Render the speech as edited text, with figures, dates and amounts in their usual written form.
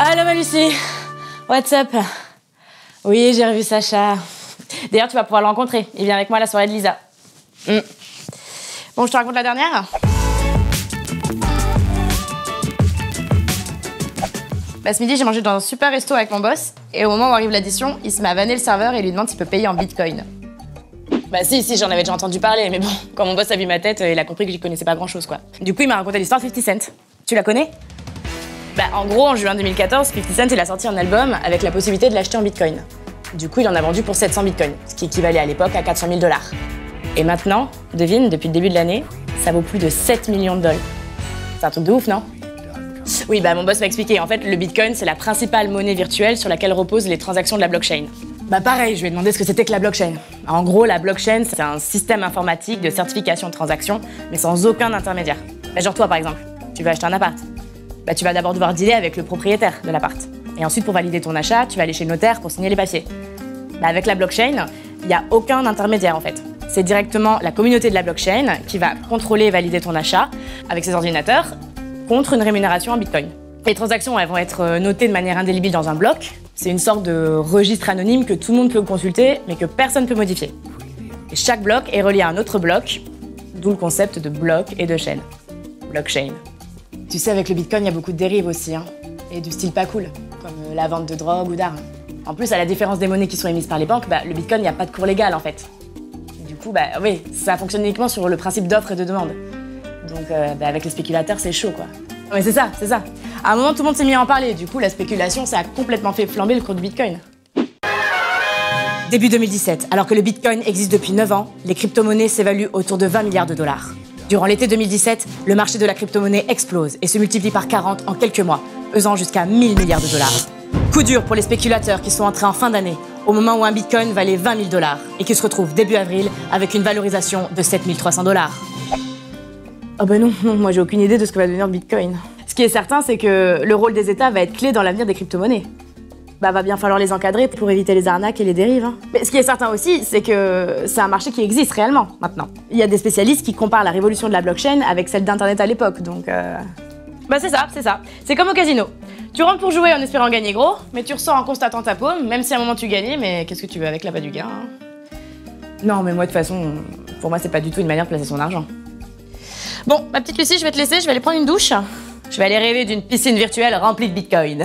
Allô ma Lucie, what's up? Oui, j'ai revu Sacha. D'ailleurs, tu vas pouvoir le rencontrer. Il vient avec moi à la soirée de Lisa. Bon, je te raconte la dernière. Bah, ce midi, j'ai mangé dans un super resto avec mon boss. Et au moment où arrive l'addition, il se met à vanner le serveur et lui demande s'il peut payer en bitcoin. Bah si, j'en avais déjà entendu parler. Mais bon, quand mon boss a vu ma tête, il a compris que j'y connaissais pas grand-chose, quoi. Du coup, il m'a raconté l'histoire de 50 Cent. Tu la connais? Bah, en gros, en juin 2014, 50 Cent, il a sorti un album avec la possibilité de l'acheter en bitcoin. Du coup, il en a vendu pour 700 bitcoins, ce qui équivalait à l'époque à 400 000 $. Et maintenant, devine, depuis le début de l'année, ça vaut plus de 7 millions de $. C'est un truc de ouf, non? Oui, bah mon boss m'a expliqué. En fait, le bitcoin, c'est la principale monnaie virtuelle sur laquelle reposent les transactions de la blockchain. Bah pareil, je lui ai demandé ce que c'était que la blockchain. En gros, la blockchain, c'est un système informatique de certification de transactions, mais sans aucun intermédiaire. Bah, genre toi, par exemple, tu veux acheter un appart. Bah, tu vas d'abord devoir dealer avec le propriétaire de l'appart. Et ensuite, pour valider ton achat, tu vas aller chez le notaire pour signer les papiers. Bah, avec la blockchain, il n'y a aucun intermédiaire en fait. C'est directement la communauté de la blockchain qui va contrôler et valider ton achat avec ses ordinateurs contre une rémunération en bitcoin. Les transactions, elles vont être notées de manière indélébile dans un bloc. C'est une sorte de registre anonyme que tout le monde peut consulter, mais que personne ne peut modifier. Et chaque bloc est relié à un autre bloc, d'où le concept de bloc et de chaîne. Blockchain. Tu sais, avec le bitcoin, il y a beaucoup de dérives aussi, hein, et du style pas cool, comme la vente de drogue ou d'armes. En plus, à la différence des monnaies qui sont émises par les banques, bah, le bitcoin, il n'y a pas de cours légal en fait. Du coup, bah oui, ça fonctionne uniquement sur le principe d'offre et de demande. Donc, bah, avec les spéculateurs, c'est chaud, quoi. Mais c'est ça. À un moment, tout le monde s'est mis à en parler. Du coup, la spéculation, ça a complètement fait flamber le cours du bitcoin. Début 2017, alors que le bitcoin existe depuis 9 ans, les crypto-monnaies s'évaluent autour de 20 milliards de $. Durant l'été 2017, le marché de la crypto-monnaie explose et se multiplie par 40 en quelques mois, pesant jusqu'à 1000 milliards de $. Coup dur pour les spéculateurs qui sont entrés en fin d'année, au moment où un bitcoin valait 20 000 $ et qui se retrouve début avril avec une valorisation de 7 300 $. Oh bah non, moi j'ai aucune idée de ce que va devenir le bitcoin. Ce qui est certain, c'est que le rôle des États va être clé dans l'avenir des crypto-monnaies. Bah va bien falloir les encadrer pour éviter les arnaques et les dérives. Hein. Mais ce qui est certain aussi, c'est que c'est un marché qui existe réellement maintenant. Il y a des spécialistes qui comparent la révolution de la blockchain avec celle d'Internet à l'époque, donc Bah c'est ça. C'est comme au casino. Tu rentres pour jouer en espérant gagner gros, mais tu ressors en constatant ta paume, même si à un moment tu gagnais, mais qu'est-ce que tu veux avec l'appât du gain, hein. Non, mais moi de toute façon, pour moi c'est pas du tout une manière de placer son argent. Bon, ma petite Lucie, je vais te laisser, je vais aller prendre une douche. Je vais aller rêver d'une piscine virtuelle remplie de bitcoin.